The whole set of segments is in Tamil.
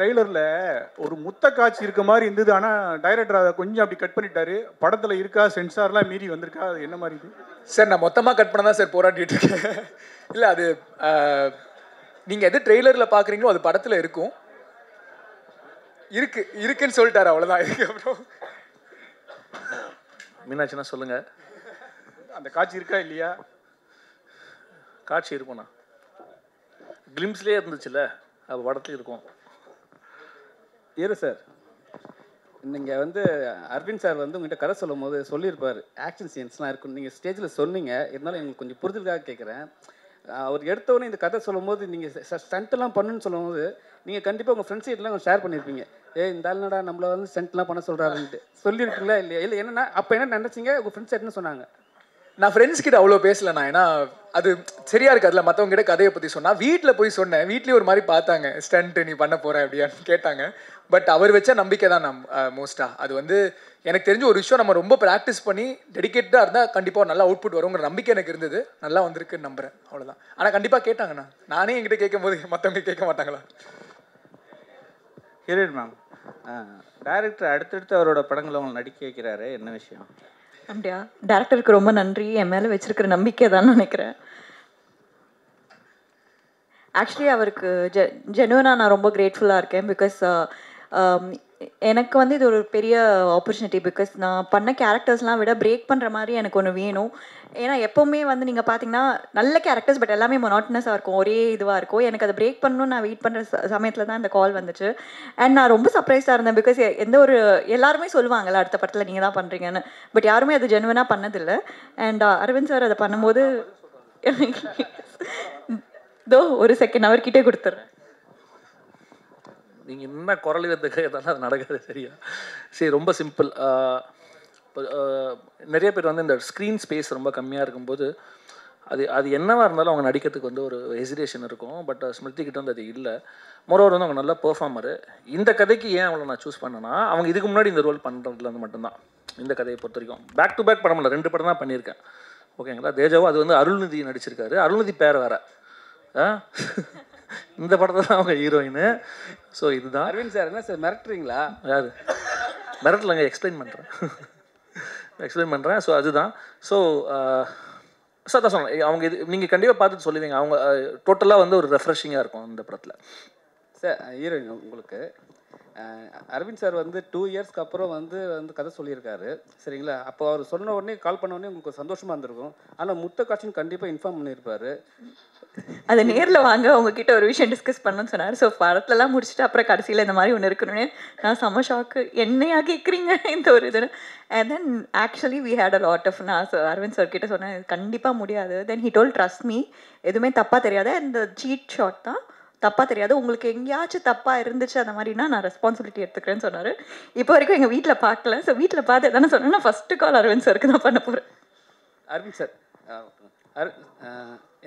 ட்ரெய்லரில் ஒரு முத்த காட்சி இருக்க மாதிரி இருந்தது. ஆனால் டைரக்டர் அதை கொஞ்சம் அப்படி கட் பண்ணிட்டாரு. படத்தில் இருக்கா சென்சார்லாம் மீறி வந்திருக்கா? அது என்ன மாதிரி இது? சார் நான் மொத்தமாக கட் பண்ண தான் சார் போராட்டிட்டு இருக்கேன். இல்லை அது நீங்கள் எது ட்ரெய்லரில் பார்க்குறீங்களோ அது படத்தில் இருக்கும். இருக்குன்னு சொல்லிட்டாரு, அவ்வளோதான். இதுக்கப்புறம் மீனாட்சினா சொல்லுங்கள். அந்த காட்சி இருக்கா இல்லையா? காட்சி இருக்கும்ண்ணா, கிளிம்ஸ்லேயே இருந்துச்சுல்ல, அது படத்துலையும் இருக்கும். இரு சார், நீங்கள் வந்து அரவிந்த் சார் வந்து உங்கள்கிட்ட கதை சொல்லும் போது சொல்லியிருப்பார் ஆக்ஷன் சீன்ஸ்லாம் இருக்குன்னு. நீங்கள் ஸ்டேஜில் சொன்னீங்க, இருந்தாலும் எங்களுக்கு கொஞ்சம் புரிதலுக்காக கேட்குறேன். அவர் எடுத்தவொடனே இந்த கதை சொல்லும் போது நீங்கள் ஸ்டண்ட்டெல்லாம் பண்ணுன்னு சொல்லும் போது நீங்கள் கண்டிப்பாக உங்கள் ஃப்ரெண்ட்ஸ் கிட்டலாம் கொஞ்சம் ஷேர் பண்ணியிருப்பீங்க. இந்த ஆளுநடா நம்மளை வந்து ஸ்டண்ட்லாம் பண்ண சொல்கிறாருன்ட்டு சொல்லியிருக்கீங்களா இல்லையா? இல்லை என்னென்னா அப்போ என்ன நினச்சிங்க, உங்கள் ஃப்ரெண்ட்ஸ் என்ன சொன்னாங்க? நான் ஃப்ரெண்ட்ஸ் கிட்ட அவ்வளோ பேசலண்ணா, ஏன்னா அது சரியா இருக்காதுல்ல. மற்றவங்க கிட்ட கதையை பற்றி சொன்னால் வீட்டில் போய் சொன்னேன். வீட்லேயும் ஒரு மாதிரி பார்த்தாங்க, ஸ்டண்ட்டு நீ பண்ண போகிற அப்படியான்னு கேட்டாங்க. பட் அவர் வச்ச நம்பிக்கை தான் நான் மோஸ்ட்டாக. அது வந்து எனக்கு தெரிஞ்ச ஒரு விஷயம், நம்ம ரொம்ப ப்ராக்டிஸ் பண்ணி டெடிக்கேட்டாக இருந்தால் கண்டிப்பாக நல்லா அவுட்புட் வருங்கிற நம்பிக்கை எனக்கு இருந்தது. நல்லா வந்திருக்குன்னு நம்புகிறேன், அவ்வளோதான். ஆனால் கண்டிப்பாக கேட்டாங்கண்ணா. நானே என்கிட்ட கேட்கும் போது மற்றவங்க கேட்க மாட்டாங்களா? ஹீரோயின் மேம், டைரக்டர் அடுத்தடுத்து அவரோட படங்களை அவங்க நடிக்க வைக்கிறாரு, என்ன விஷயம்? அப்படியா? டேரக்டருக்கு ரொம்ப நன்றி. என் மேலே வச்சிருக்கிற நம்பிக்கை தான் நினைக்கிறேன். ஆக்சுவலி அவருக்கு ஜெனுவனாக நான் ரொம்ப கிரேட்ஃபுல்லாக இருக்கேன். பிகாஸ் எனக்கு வந்து இது ஒரு பெரிய ஆப்பர்ச்சுனிட்டி. பிகாஸ் நான் பண்ண கேரக்டர்ஸ்லாம் விட பிரேக் பண்ணுற மாதிரி எனக்கு ஒன்று வேணும். ஏன்னா எப்போவுமே வந்து நீங்கள் பார்த்தீங்கன்னா நல்ல கேரக்டர்ஸ் பட் எல்லாமே மொனாட்டனஸாக இருக்கும், ஒரே இதுவாக இருக்கும். எனக்கு அதை பிரேக் பண்ணணும்னு நான் வெயிட் பண்ணுற சமயத்தில் தான் இந்த கால் வந்துச்சு. அண்ட் நான் ரொம்ப சர்ப்ரைஸாக இருந்தேன். பிகாஸ் எந்த ஒரு எல்லாருமே சொல்லுவாங்கள்ல அடுத்த படத்தில் நீங்கள் தான் பண்ணுறீங்கன்னு, பட் யாருமே அது ஜெனுவனாக பண்ணதில்லை. அண்ட் அரவிந்த் சார் அதை பண்ணும்போது ஒரு செகண்ட் அவர்கிட்டே கொடுத்துட்றேன். நீங்கள் என்ன குரல் வைத்துக்க இதெல்லாம் அது நடக்காது, சரியா? சரி, ரொம்ப சிம்பிள். நிறைய பேர் வந்து இந்த ஸ்க்ரீன் ஸ்பேஸ் ரொம்ப கம்மியாக இருக்கும்போது அது என்னவாக இருந்தாலும் அவங்க நடிக்கிறதுக்கு வந்து ஒரு ஹெசிடேஷன் இருக்கும். பட் ஸ்மிருதி கிட்ட வந்து அது இல்லை. மொரோவர் வந்து அவங்க நல்ல பெர்ஃபார்மரு. இந்த கதைக்கு ஏன் அவளை நான் சூஸ் பண்ணேன்னா, அவங்க இதுக்கு முன்னாடி இந்த ரோல் பண்ணுறதுல வந்து மட்டும்தான். இந்த கதையை பொறுத்த வரைக்கும் பேக் டு பேக் படம் இல்லை, 2 படம் தான் பண்ணியிருக்கேன், ஓகேங்களா? தேஜாவும் அது வந்து அருள்நிதி நடிச்சிருக்காரு. அருள்நிதி பேர் வேறு. இந்த படத்தில் தான் அவங்க ஹீரோயின். ஸோ இதுதான். அரவிந்த் சார் என்ன சார் மிரட்டுறீங்களா? யாரு மிரட்டலங்க, எக்ஸ்பிளைன் பண்ணுறேன். ஸோ அதுதான். ஸோ அதான் சொன்னேன், அவங்க இது நீங்கள் கண்டிப்பாக பார்த்துட்டு சொல்லுவீங்க. அவங்க டோட்டலாக வந்து ஒரு ரெஃப்ரெஷிங்காக இருக்கும் இந்த படத்தில். சார் ஹீரோயின் உங்களுக்கு அரவிந்த் சார் வந்து 2 இயர்ஸ்க்கு அப்புறம் வந்து கதை சொல்லியிருக்காரு, சரிங்களா? அப்போ அவர் சொன்ன உடனே கால் பண்ண உடனே உங்களுக்கு சந்தோஷமாக இருந்திருக்கும். ஆனால் முத்த காட்சின்னு கண்டிப்பாக இன்ஃபார்ம் பண்ணியிருப்பாரு. அதை நேரில் வாங்க உங்ககிட்ட ஒரு விஷயம் டிஸ்கஸ் பண்ணணும்னு சொன்னார். ஸோ படத்துலலாம் முடிச்சுட்டு அப்புறம் கடைசியில் இந்த மாதிரி ஒன்று இருக்கணும்னு நான் செம்ம ஷாக்கு. என்னையா கேட்குறீங்க இந்த ஒரு இது. And then actually we had a lot of, நான் அரவிந்த் சார் கிட்ட சொன்னேன் கண்டிப்பாக முடியாது. Then he told trust me, எதுவுமே தப்பாக தெரியாது. அந்த சீட் ஷாட் தான் தப்பாக தெரியாது, உங்களுக்கு எங்கேயாச்சும் தப்பாக இருந்துச்சு அந்த மாதிரினா நான் ரெஸ்பான்சிபிலிட்டி எடுத்துக்கிறேன்னு சொன்னார். இப்போ வரைக்கும் எங்கள் வீட்டில் பார்க்கல. ஸோ வீட்டில் பார்த்து தானே சொன்னேன், நான் ஃபஸ்ட்டு கால் அரவிந்த் சாருக்கு தான் பண்ண போகிறேன். அரவிந்த் சார்,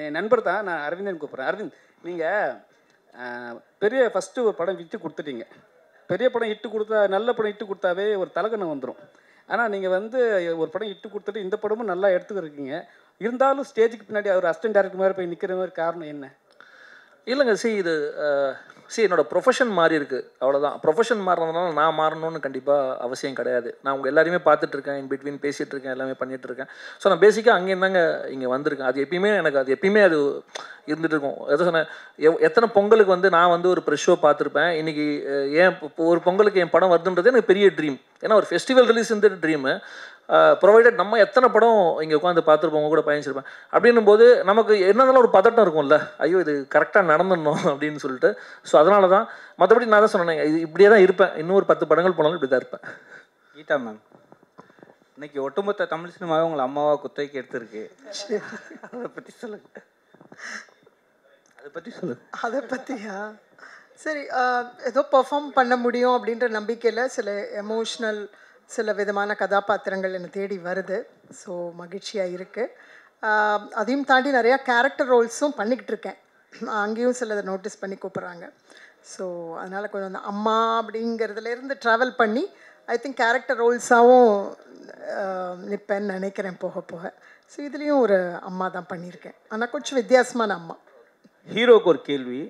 என் நண்பர் தான், நான் அரவிந்தன் கூப்பிட்றேன். அரவிந்த், நீங்கள் பெரிய ஃபஸ்ட்டு ஒரு படம் விட்டு கொடுத்துட்டீங்க. பெரிய படம் இட்டு கொடுத்தா, நல்ல படம் இட்டு கொடுத்தாவே ஒரு தலகணம் வந்துடும். ஆனால் நீங்கள் வந்து ஒரு படம் இட்டு கொடுத்துட்டு இந்த படமும் நல்லா எடுத்துக்கிருக்கீங்க. இருந்தாலும் ஸ்டேஜுக்கு பின்னாடி அவர் அசிஸ்டன்ட் டைரக்டர் மாதிரி போய் நிற்கிற மாதிரி காரணம் என்ன? இல்லைங்க, இது என்னோடய ப்ரொஃபஷன் மாறி இருக்குது, அவ்வளோதான். ப்ரொஃபஷன் மாறினதுனால நான் மாறணும்னு கண்டிப்பாக அவசியம் கிடையாது. நான் உங்கள் எல்லாரையுமே பார்த்துட்ருக்கேன், இன் பிட்வீன் பேசிகிட்டு இருக்கேன், எல்லாமே பண்ணிகிட்ருக்கேன். ஸோ நான் பேசிக்காக அங்கேருந்தாங்க இங்கே வந்திருக்கேன். அது எப்பயுமே எனக்கு அது இருந்துகிட்டு இருக்கும். எதை சொன்னேன், எத்தனை பொங்கலுக்கு வந்து நான் வந்து ஒரு ப்ரெஷ் ஷோ பார்த்துருப்பேன். இன்றைக்கி ஏன் ஒரு பொங்கலுக்கு என் படம் வருதுன்றது எனக்கு பெரிய ட்ரீம். ஏன்னா ஒரு ஃபெஸ்டிவல் ரிலீஸ்ன்றது ட்ரீமு. ப்ரொவைடட் நம்ம எத்தனை படம் இங்கே உட்காந்து பார்த்துருப்போம், கூட பயணிச்சிருப்பேன். அப்படின்னும் போது நமக்கு என்னதாலும் ஒரு பதட்டம் இருக்கும்ல, ஐயோ இது கரெக்டாக நடந்துடணும் அப்படின்னு சொல்லிட்டு. ஸோ அதனால தான். மற்றபடி நான் தான் சொன்னேன், இது இப்படியே தான் இருப்பேன். இன்னும் ஒரு 10 படங்கள் போனாலும் இப்படி தான் இருப்பேன். கீதா மேம், இன்னைக்கு ஒட்டுமொத்த தமிழ் சினிமாவே உங்களை அம்மாவா குத்தகைக்கு எடுத்திருக்கு. அதை பற்றி சொல்லுங்கள். அதை பற்றியா? சரி, ஏதோ பெர்ஃபார்ம் பண்ண முடியும் அப்படின்ற நம்பிக்கையில் சில எமோஷ்னல் சில விதமான கதாபாத்திரங்கள் என்னை தேடி வருது. ஸோ மகிழ்ச்சியாக இருக்குது. அதையும் தாண்டி நிறையா கேரக்டர் ரோல்ஸும் பண்ணிக்கிட்டு இருக்கேன். அங்கேயும் சிலதை நோட்டீஸ் பண்ணி கூப்பிட்றாங்க. ஸோ அதனால் கொஞ்சம் அந்த அம்மா அப்படிங்கிறதுலேருந்து ட்ராவல் பண்ணி ஐ திங்க் கேரக்டர் ரோல்ஸாகவும் நிற்பேன்னு நினைக்கிறேன் போக போக. ஸோ இதுலேயும் ஒரு அம்மா தான் பண்ணியிருக்கேன், ஆனால் கொஞ்சம் வித்தியாசமான அம்மா. ஹீரோக்கு ஒரு கேள்வி,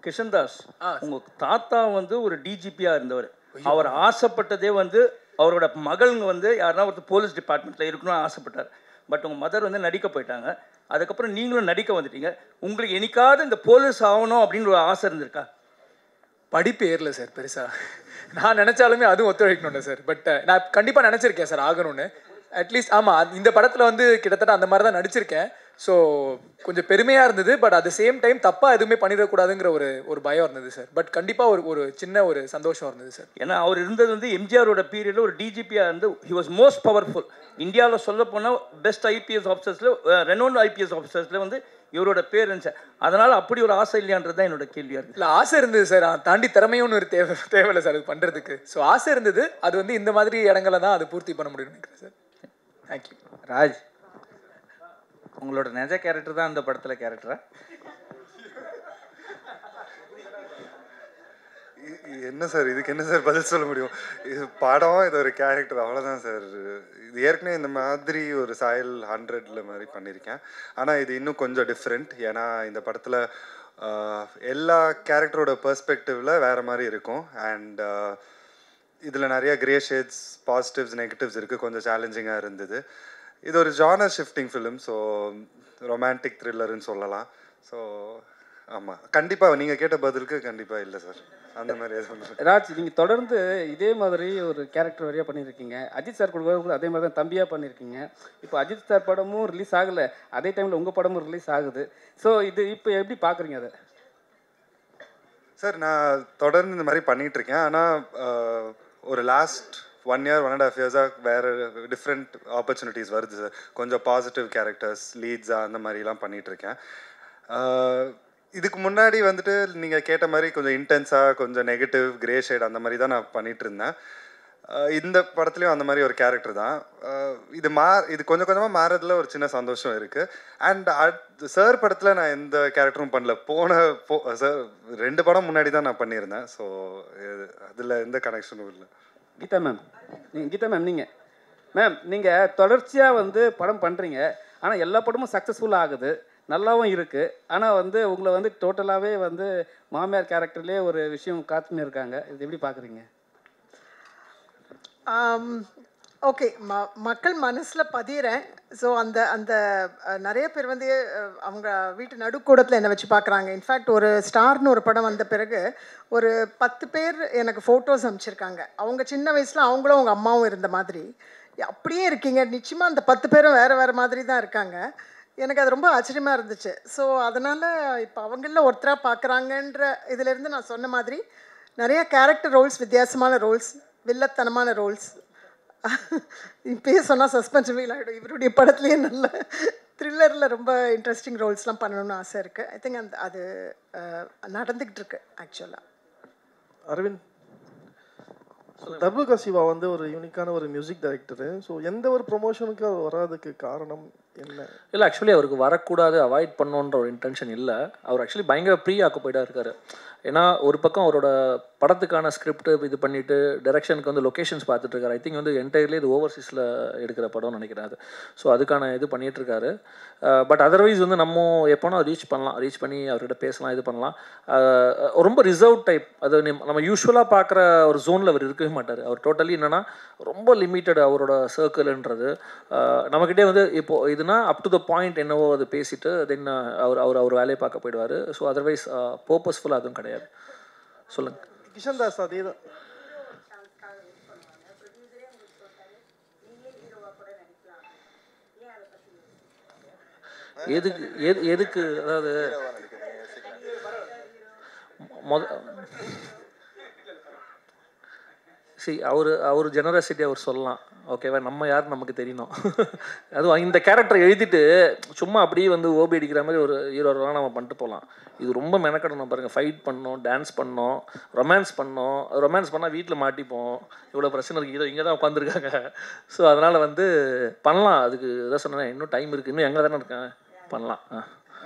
கிஷன்தாஸ் உங்கள் தாத்தா வந்து ஒரு டிஜிபியாக இருந்தவர். அவர் ஆசைப்பட்டதே வந்து அவரோட மகள்ங்க வந்து யாருன்னா ஒருத்தர் போலீஸ் டிபார்ட்மெண்ட்டில் இருக்கணும்னு ஆசைப்பட்டார். பட் உங்கள் மதர் வந்து நடிக்க போயிட்டாங்க. அதுக்கப்புறம் நீங்களும் நடிக்க வந்துட்டீங்க. உங்களுக்கு என்னைக்காவது இந்த போலீஸ் ஆகணும் அப்படின்னு ஒரு ஆசை இருந்திருக்கா? படிப்பு ஏறல சார் பெருசாக. நான் நினச்சாலுமே அதுவும் ஒத்துழைக்கணும்ல சார். பட் நான் கண்டிப்பாக நினச்சிருக்கேன் சார் ஆகணும்னு. அட்லீஸ்ட் ஆமாம், இந்த படத்தில் வந்து கிட்டத்தட்ட அந்த மாதிரி தான் நடிச்சிருக்கேன். ஸோ கொஞ்சம் பெருமையாக இருந்தது. But at the same time தப்பாக எதுவுமே பண்ணிடக்கூடாதுங்கிற ஒரு பயம் இருந்தது சார். பட் கண்டிப்பாக ஒரு சின்ன ஒரு சந்தோஷம் இருந்தது சார். ஏன்னா அவர் இருந்தது வந்து எம்ஜிஆரோட பீரியடில் ஒரு டிஜிபியாக இருந்து ஹி வாஸ் மோஸ்ட் பவர்ஃபுல். இந்தியாவில் சொல்ல போனால் பெஸ்ட் ஐபிஎஸ் ஆஃபீஸர்ஸில் ரெனோன் ஐபிஎஸ் ஆஃபீஸர்ஸில் வந்து இவரோட பேர் இருந்துச்சு. அதனால் அப்படி ஒரு ஆசை இல்லையான்றது தான் என்னோட கேள்வியாக இருக்குது. இல்லை, ஆசை இருந்தது சார். தாண்டி திறமையும் ஒரு தேவையில்லை சார் அது பண்ணுறதுக்கு. ஸோ ஆசை இருந்தது. அது வந்து இந்த மாதிரி இடங்களை தான் அது பூர்த்தி பண்ண முடியும்னு நினைக்கிறேன் சார். தேங்க்யூ. ராஜ், உங்களோட நிஜ கேரக்டர் தான் இந்த படத்தில் கேரக்டரா? என்ன சார் இதுக்கு என்ன சார் பதில் சொல்ல முடியும்? இது படம், இது ஒரு கேரக்டர், அவ்வளோதான் சார். இது ஏற்கனவே இந்த மாதிரி ஒரு சாயல் 100ல் மாதிரி பண்ணியிருக்கேன். ஆனால் இது இன்னும் கொஞ்சம் டிஃப்ரெண்ட். ஏன்னா இந்த படத்தில் எல்லா கேரக்டரோட பெர்ஸ்பெக்டிவில் வேறு மாதிரி இருக்கும். அண்ட் இதில் நிறைய கிரே ஷேட்ஸ், பாசிட்டிவ்ஸ், நெகட்டிவ்ஸ் இருக்குது. கொஞ்சம் சேலஞ்சிங்காக இருந்தது. இது ஒரு genre shifting film. So romantic த்ரில்லர்னு சொல்லலாம். ஸோ ஆமாம், கண்டிப்பாக நீங்கள் கேட்ட பதிலுக்கு கண்டிப்பாக இல்லை சார், அந்த மாதிரி எதுவும். ராஜ், நீங்கள் தொடர்ந்து இதே மாதிரி ஒரு கேரக்டர் வரையாக பண்ணியிருக்கீங்க. அஜித் சார் கூட அதே மாதிரி தான் தம்பியாக பண்ணியிருக்கீங்க. இப்போ அஜித் சார் படமும் ரிலீஸ் ஆகலை, அதே டைமில் உங்கள் படமும் ரிலீஸ் ஆகுது. ஸோ இது இப்போ எப்படி பார்க்குறீங்க அதை? சார், நான் தொடர்ந்து இந்த மாதிரி பண்ணிகிட்ருக்கேன். ஆனால் ஒரு லாஸ்ட் 1 year 1.5 years வேறு டிஃப்ரெண்ட் ஆப்பர்ச்சுனிட்டிஸ் வருது சார். கொஞ்சம் பாசிட்டிவ் கேரக்டர்ஸ், லீட்ஸாக அந்த மாதிரிலாம் பண்ணிகிட்ருக்கேன். இதுக்கு முன்னாடி வந்துட்டு நீங்கள் கேட்ட மாதிரி கொஞ்சம் இன்டென்ஸாக, கொஞ்சம் நெகட்டிவ், கிரே ஷேட் அந்த மாதிரி தான் நான் பண்ணிகிட்டு இருந்தேன். இந்த படத்துலையும் அந்த மாதிரி ஒரு கேரக்டர் தான். இது கொஞ்சம் கொஞ்சமாக மாறதுல ஒரு சின்ன சந்தோஷம் இருக்குது. அண்ட் சார் படத்தில் நான் எந்த கேரக்டரும் பண்ணல. சார் 2 படம் முன்னாடி தான் நான் பண்ணியிருந்தேன். ஸோ அதில் எந்த கனெக்ஷனும் இல்லை. கீதா மேம் நீங்கள் தொடர்ச்சியாக வந்து படம் பண்ணுறீங்க. ஆனால் எல்லா படமும் சக்ஸஸ்ஃபுல்லாக ஆகுது, நல்லாவும் இருக்குது. ஆனால் வந்து உங்களை வந்து டோட்டலாகவே வந்து மாமியார் கேரக்டர்லேயே ஒரு விஷயம் காத்துன்னு இருக்காங்க. இது எப்படி பார்க்குறீங்க? ஓகே, மக்கள் மனசில் பதிகிறேன். ஸோ அந்த அந்த நிறைய பேர் வந்து அவங்க வீட்டு நடுக்கூடத்தில் என்னை வச்சு பார்க்குறாங்க. இன்ஃபேக்ட் ஒரு ஸ்டார்னு ஒரு படம் வந்த பிறகு ஒரு 10 பேர் எனக்கு ஃபோட்டோஸ் அனுப்பிச்சிருக்காங்க. அவங்க சின்ன வயசில் அவங்களும் அவங்க அம்மாவும் இருந்த மாதிரி அப்படியே இருக்கீங்க. நிச்சயமாக அந்த 10 பேரும் வேறு வேறு மாதிரி தான் இருக்காங்க. எனக்கு அது ரொம்ப ஆச்சரியமாக இருந்துச்சு. ஸோ அதனால் இப்போ அவங்களில் ஒருத்தராக பார்க்குறாங்கன்ற இதிலேருந்து நான் சொன்ன மாதிரி நிறையா கேரக்டர் ரோல்ஸ், வித்தியாசமான ரோல்ஸ், வில்லத்தனமான ரோல்ஸ். இப்பயே சொன்னால் சஸ்பென்ஸ் ஃபீல் ஆகிடும். இவருடைய படத்துலேயே நல்ல த்ரில்லரில் ரொம்ப இன்ட்ரெஸ்டிங் ரோல்ஸ்லாம் பண்ணணும்னு ஆசை இருக்குது. ஐ திங்க் அது நடந்துக்கிட்டு இருக்கு ஆக்சுவலாக. அரவிந்த், தர்புகா சிவா வந்து ஒரு யூனிக்கான ஒரு மியூசிக் டைரக்டரு. ஸோ எந்த ஒரு ப்ரொமோஷனுக்கு அவர் வராதுக்கு காரணம் என்ன? இல்லை, ஆக்சுவலி அவருக்கு வரக்கூடாது, அவாய்ட் பண்ணணுன்ற ஒரு இன்டென்ஷன் இல்லை. அவர் ஆக்சுவலி பயங்கர ப்ரீ ஆக்குப்பைடாக இருக்கார். ஏன்னா ஒரு பக்கம் அவரோட படத்துக்கான ஸ்கிரிப்ட் இது பண்ணிவிட்டு டைரக்ஷனுக்கு வந்து லொக்கேஷன்ஸ் பார்த்துட்ருக்காரு. ஐ திங்க் வந்து என்டையர்லி இது ஓவர்சீஸில் எடுக்கிற படம்னு நினைக்கிறேன் அது. ஸோ அதுக்கான இது பண்ணிகிட்ருக்காரு. பட் அதர்வைஸ் வந்து நம்ம எப்போனா ரீச் பண்ணி அவர்கிட்ட பேசலாம், இது பண்ணலாம். ரொம்ப ரிசர்வ் டைப். அது நம்ம யூஸ்வலாக பார்க்குற ஒரு ஜோனில் அவர் இருக்கவே மாட்டார். அவர் டோட்டலி என்னென்னா ரொம்ப லிமிட்டட் அவரோட சர்க்கிள்ன்றது. நம்மக்கிட்டே வந்து இப்போது இதுனா அப் டு த பாயிண்ட் என்னவோ அது பேசிவிட்டு தென் அவர் வேலையை பார்க்க போயிடுவார். ஸோ அதர்வைஸ் பர்பஸ்ஃபுல்லாக அதுவும் கிடையாது. சொல்லுங்கள். கிஷன்தாஸ் அதே தான். எதுக்கு அதாவது அவர் ஜெனரசிட்டி அவர் சொல்லலாம். ஓகேவா, நம்ம யார் நமக்கு தெரியணும். அதுவும் இந்த கேரக்டரை எழுதிட்டு சும்மா அப்படியே வந்து ஓபி அடிக்கிற மாதிரி ஒரு ஹீரோலாம் நம்ம பண்ணிட்டு போகலாம். இது ரொம்ப மெனக்கடணும் பாருங்கள். ஃபைட் பண்ணோம், டான்ஸ் பண்ணோம், ரொமான்ஸ் பண்ணால் வீட்டில் மாட்டிப்போம். இவ்வளோ பிரச்சனை இருக்குது. இதோ இங்கே தான் உட்காந்துருக்காங்க. ஸோ அதனால் வந்து பண்ணலாம். அதுக்கு எதாவது சொன்னேன், இன்னும் டைம் இருக்குது, இன்னும் எங்கே தானே இருக்கேன், பண்ணலாம்.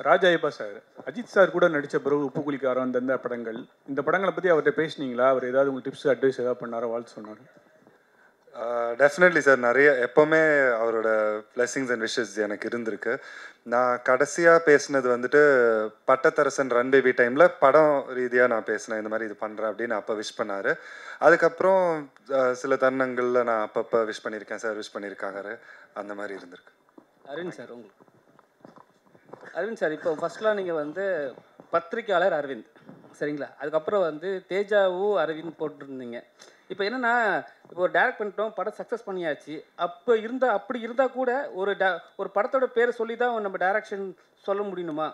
ராஜாயப்பா சார், அஜித் சார் கூட நடித்த பிறகு உப்பு குளிக்காரன் இந்த படங்கள், இந்த படங்களை பற்றி அவர்கிட்ட பேசினீங்களா? அவர் ஏதாவது உங்களுக்கு டிப்ஸ், அட்வைஸ் ஏதாவது பண்ணாரோ, வாழ்த்து சொன்னார்? Definitely sir. நிறைய எப்போவுமே அவரோட பிளெஸிங்ஸ் அண்ட் விஷஸ் எனக்கு இருந்திருக்கு. நான் கடைசியாக பேசினது வந்துட்டு பட்டத்தரசன் ரன் பேபி டைமில் படம் ரீதியாக நான் பேசினேன், இந்த மாதிரி இது பண்ணுறேன் அப்படின்னு அப்போ விஷ் பண்ணார். அதுக்கப்புறம் சில தருணங்களில் நான் அப்பப்போ விஷ் பண்ணியிருக்கேன், சார் விஷ் பண்ணியிருக்காங்க, அந்த மாதிரி இருந்திருக்கு. அரவிந்த் சார், உங்களுக்கு அரவிந்த் சார், இப்போ ஃபஸ்ட்லாம் நீங்கள் வந்து பத்திரிக்கையாளர் அரவிந்த், சரிங்களா? அதுக்கப்புறம் வந்து தேஜாவு அரவிந்த் போட்டிருந்தீங்க. இப்போ என்னென்னா, இப்போ டைரக்ட் பண்ணிட்டோம், படம் சக்ஸஸ் பண்ணியாச்சு. அப்படி இருந்தால் கூட ஒரு படத்தோட பேரை சொல்லி தான் நம்ம டைரக்ஷன் சொல்ல முடியணுமா?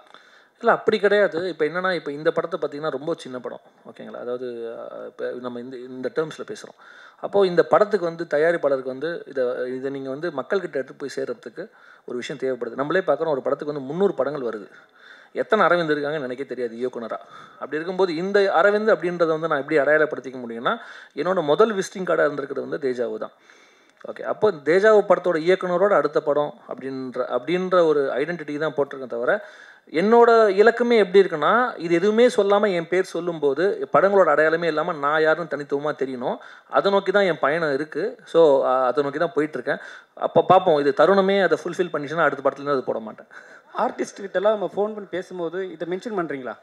இல்லை, அப்படி கிடையாது. இப்போ என்னென்னா, இப்போ இந்த படத்தை பார்த்திங்கன்னா ரொம்ப சின்ன படம், ஓகேங்களா? அதாவது இப்போ நம்ம இந்த டேர்ம்ஸில் பேசுகிறோம். அப்போது இந்த படத்துக்கு வந்து தயாரிப்பாளருக்கு வந்து இதை நீங்கள் வந்து மக்கள்கிட்ட எடுத்து போய் சேர்கிறதுக்கு ஒரு விஷயம் தேவைப்படுது. நம்மளே பார்க்குறோம், ஒரு படத்துக்கு வந்து 300 படங்கள் வருது. எத்தனை அரவிந்த் இருக்காங்கன்னு எனக்கே தெரியாது இயக்குனராக. அப்படி இருக்கும்போது இந்த அரவிந்த் அப்படின்றத வந்து நான் எப்படி அடையாளப்படுத்திக்க முடியும்னா, என்னோட முதல் விசிட்டிங் கார்டாக இருந்திருக்கிறது வந்து தேஜாவு தான். ஓகே, அப்போ தேஜாவு படத்தோட இயக்குனரோட அடுத்த படம் அப்படின்ற ஒரு ஐடென்டிட்டி தான் போட்டிருக்கேன். தவிர என்னோட இலக்குமே எப்படி இருக்குன்னா, இது எதுவுமே சொல்லாமல் என் பேர் சொல்லும்போது படங்களோட அடையாளமே இல்லாமல் நான் யாருன்னு தனித்துவமாக தெரியணும். அதை நோக்கி தான் என் பயணம் இருக்குது. ஸோ அதை நோக்கி தான் போயிட்டுருக்கேன். அப்போ பார்ப்போம், இது தருணமே அதை ஃபுல்ஃபில் பண்ணிச்சுன்னா அடுத்த படத்துலேருந்து அது போட மாட்டேன். ஆர்டிஸ்ட்கிட்டலாம் நம்ம ஃபோன் பண்ணி பேசும்போது இதை மென்ஷன் பண்ணுறீங்களா?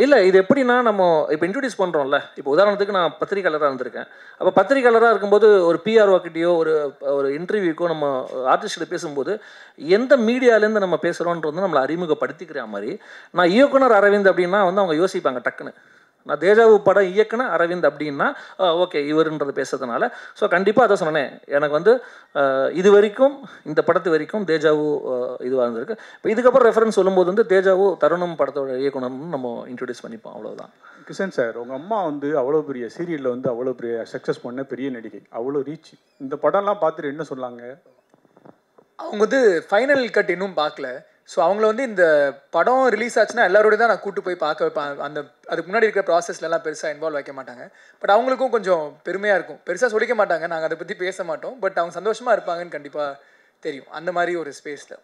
இல்லை, இது எப்படின்னா, நம்ம இப்போ இன்ட்ரடியூஸ் பண்ணுறோம்ல. இப்போ உதாரணத்துக்கு நான் பத்திரிக்கையாளராக இருந்திருக்கேன். அப்போ பத்திரிக்கையாளராக இருக்கும்போது ஒரு பிஆர்ஓக்கிட்டையோ ஒரு இன்டர்வியூக்கோ நம்ம ஆர்டிஸ்ட்கிட்ட பேசும்போது எந்த மீடியாலேருந்து நம்ம பேசுகிறோன்றது நம்மளை அறிமுகப்படுத்திக்கிற மாதிரி. நான் இயக்குனர் அரவிந்த் அப்படின்னா வந்து அவங்க யோசிப்பாங்க டக்குன்னு. நான் தேஜாவு படம் இயக்குனர் அரவிந்த் அப்படின்னா ஓகே இவருன்றது பேசுறதுனால. ஸோ கண்டிப்பாக அதை சொன்னேன். எனக்கு வந்து இது வரைக்கும் இந்த படத்து வரைக்கும் தேஜாவு இதுவாக இருந்திருக்கு. இப்போ இதுக்கப்புறம் ரெஃபரன்ஸ் சொல்லும்போது வந்து தேஜாவு தருணம் படத்தோட இயக்குனர்னு நம்ம இன்ட்ரடியூஸ் பண்ணிப்போம், அவ்வளோதான். கிஷன் சார், உங்கள் அம்மா வந்து அவ்வளோ பெரிய சீரியலில் வந்து அவ்வளோ பெரிய சக்ஸஸ் பண்ண பெரிய நடிகை, அவ்வளோ ரீச். இந்த படம்லாம் பார்த்துட்டு என்ன சொன்னாங்க? அவங்க வந்து ஃபைனல் கட் இன்னும் பார்க்கல. ஸோ அவங்கள வந்து இந்த படம் ரிலீஸ் ஆச்சுன்னா எல்லாரோடய தான் நான் கூப்பிட்டு போய் பார்க்க வைப்பேன். அதுக்கு முன்னாடி இருக்கிற ப்ராசஸ்லலாம் பெருசாக இன்வால்வ் வைக்க மாட்டாங்க. பட் அவங்களுக்கும் கொஞ்சம் பெருமையாக இருக்கும். பெருசாக சொல்லிக்க மாட்டாங்க, நாங்கள் அதை பற்றி பேச மாட்டோம். பட் அவங்க சந்தோஷமாக இருப்பாங்கன்னு கண்டிப்பாக தெரியும். அந்த மாதிரி ஒரு ஸ்பேஸில்